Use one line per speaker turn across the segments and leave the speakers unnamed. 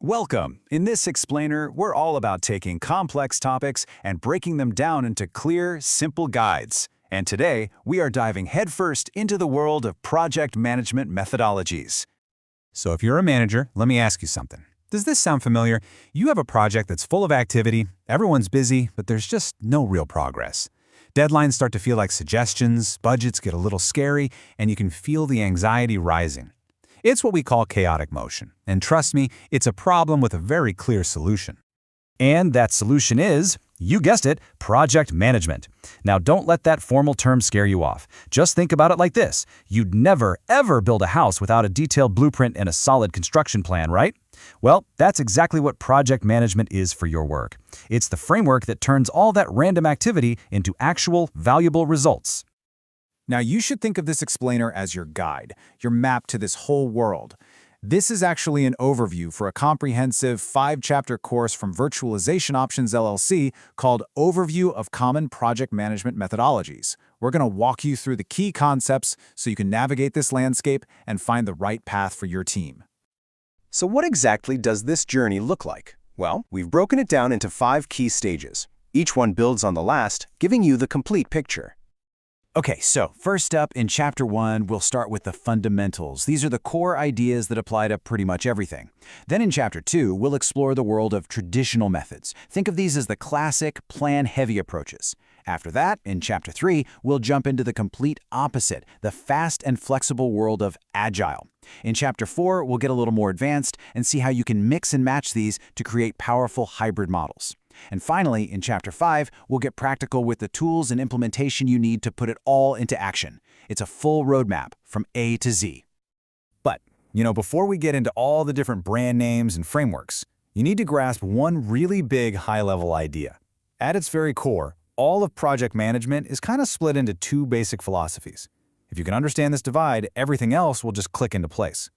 Welcome! In this explainer, we're all about taking complex topics and breaking them down into clear, simple guides. And today, we are diving headfirst into the world of project management methodologies. So if you're a manager, let me ask you something. Does this sound familiar? You have a project that's full of activity, everyone's busy, but there's just no real progress. Deadlines start to feel like suggestions, budgets get a little scary, and you can feel the anxiety rising. It's what we call chaotic motion, and trust me, it's a problem with a very clear solution. And that solution is, you guessed it, project management. Now don't let that formal term scare you off. Just think about it like this. You'd never, ever build a house without a detailed blueprint and a solid construction plan, right? Well, that's exactly what project management is for your work. It's the framework that turns all that random activity into actual, valuable results. Now, you should think of this explainer as your guide, your map to this whole world. This is actually an overview for a comprehensive 5-chapter course from Virtualization Options LLC called Overview of Common Project Management Methodologies. We're going to walk you through the key concepts so you can navigate this landscape and find the right path for your team.
So what exactly does this journey look like? Well, we've broken it down into 5 key stages. Each one builds on the last, giving you the complete picture.
Okay, so first up in Chapter 1, we'll start with the fundamentals. These are the core ideas that apply to pretty much everything. Then in Chapter 2, we'll explore the world of traditional methods. Think of these as the classic, plan-heavy approaches. After that, in Chapter 3, we'll jump into the complete opposite, the fast and flexible world of Agile. In Chapter 4, we'll get a little more advanced and see how you can mix and match these to create powerful hybrid models. And finally, in Chapter 5, we'll get practical with the tools and implementation you need to put it all into action. It's a full roadmap from A to Z. But, before we get into all the different brand names and frameworks, you need to grasp one really big high-level idea. At its very core, all of project management is kind of split into 2 basic philosophies. If you can understand this divide, everything else will just click into place.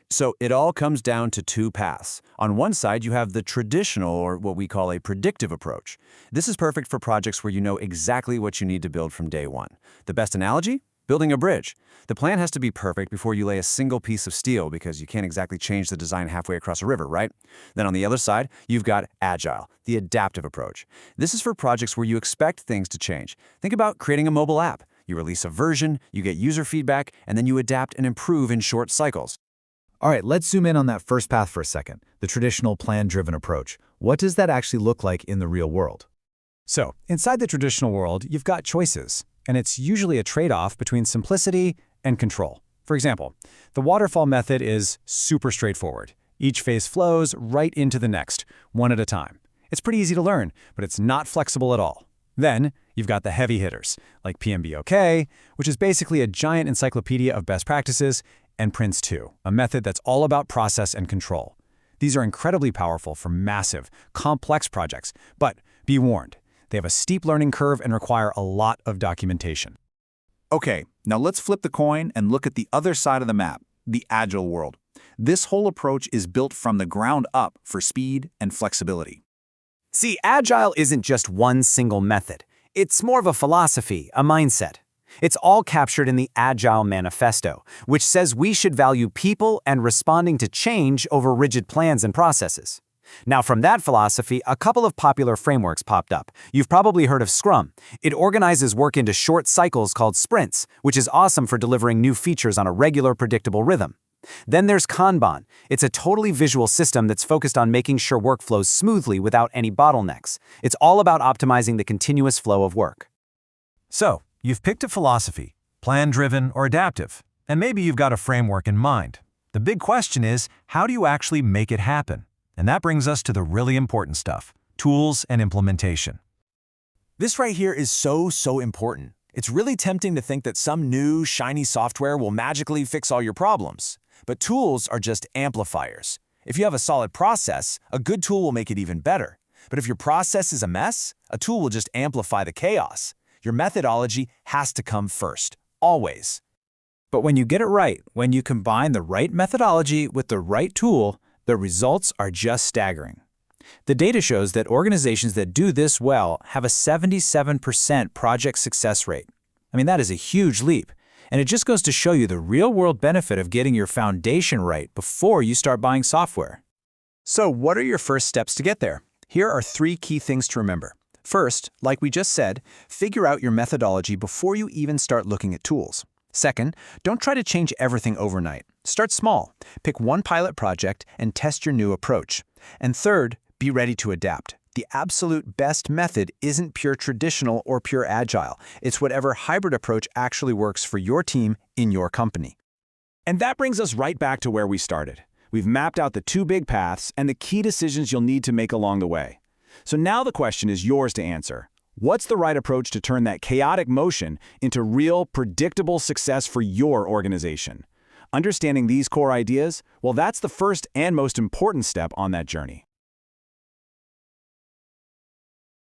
So it all comes down to 2 paths. On one side, you have the traditional, or what we call a predictive approach. This is perfect for projects where you know exactly what you need to build from day one. The best analogy? Building a bridge. The plan has to be perfect before you lay a single piece of steel because you can't exactly change the design halfway across a river, right? Then on the other side, you've got Agile, the adaptive approach. This is for projects where you expect things to change. Think about creating a mobile app. You release a version, you get user feedback, and then you adapt and improve in short cycles. All right, let's zoom in on that first path for a second, the traditional plan-driven approach. What does that actually look like in the real world? So, inside the traditional world, you've got choices, and it's usually a trade-off between simplicity and control. For example, the waterfall method is super straightforward. Each phase flows right into the next, one at a time. It's pretty easy to learn, but it's not flexible at all. Then, you've got the heavy hitters, like PMBOK, which is basically a giant encyclopedia of best practices, and Prince2, a method that's all about process and control. These are incredibly powerful for massive, complex projects, but be warned, they have a steep learning curve and require a lot of documentation. Okay, now let's flip the coin and look at the other side of the map, the Agile world. This whole approach is built from the ground up for speed and flexibility.
See, Agile isn't just one single method. It's more of a philosophy, a mindset. It's all captured in the Agile Manifesto, which says we should value people and responding to change over rigid plans and processes. Now, from that philosophy, a couple of popular frameworks popped up. You've probably heard of Scrum. It organizes work into short cycles called sprints, which is awesome for delivering new features on a regular, predictable rhythm. Then there's Kanban. It's a totally visual system that's focused on making sure work flows smoothly without any bottlenecks. It's all about optimizing the continuous flow of work.
So, you've picked a philosophy, plan-driven or adaptive, and maybe you've got a framework in mind. The big question is, how do you actually make it happen? And that brings us to the really important stuff, tools and implementation.
This right here is so important. It's really tempting to think that some new, shiny software will magically fix all your problems. But tools are just amplifiers. If you have a solid process, a good tool will make it even better. But if your process is a mess, a tool will just amplify the chaos. Your methodology has to come first, always.
But when you get it right, when you combine the right methodology with the right tool, the results are just staggering. The data shows that organizations that do this well have a 77% project success rate. I mean, that is a huge leap. And it just goes to show you the real-world benefit of getting your foundation right before you start buying software.
So what are your first steps to get there? Here are 3 key things to remember. First, like we just said, figure out your methodology before you even start looking at tools. Second, don't try to change everything overnight. Start small. Pick one pilot project and test your new approach. And third, be ready to adapt. The absolute best method isn't pure traditional or pure agile. It's whatever hybrid approach actually works for your team in your company.
And that brings us right back to where we started. We've mapped out the 2 big paths and the key decisions you'll need to make along the way. So now the question is yours to answer. What's the right approach to turn that chaotic motion into real, predictable success for your organization? Understanding these core ideas, well, that's the first and most important step on that journey.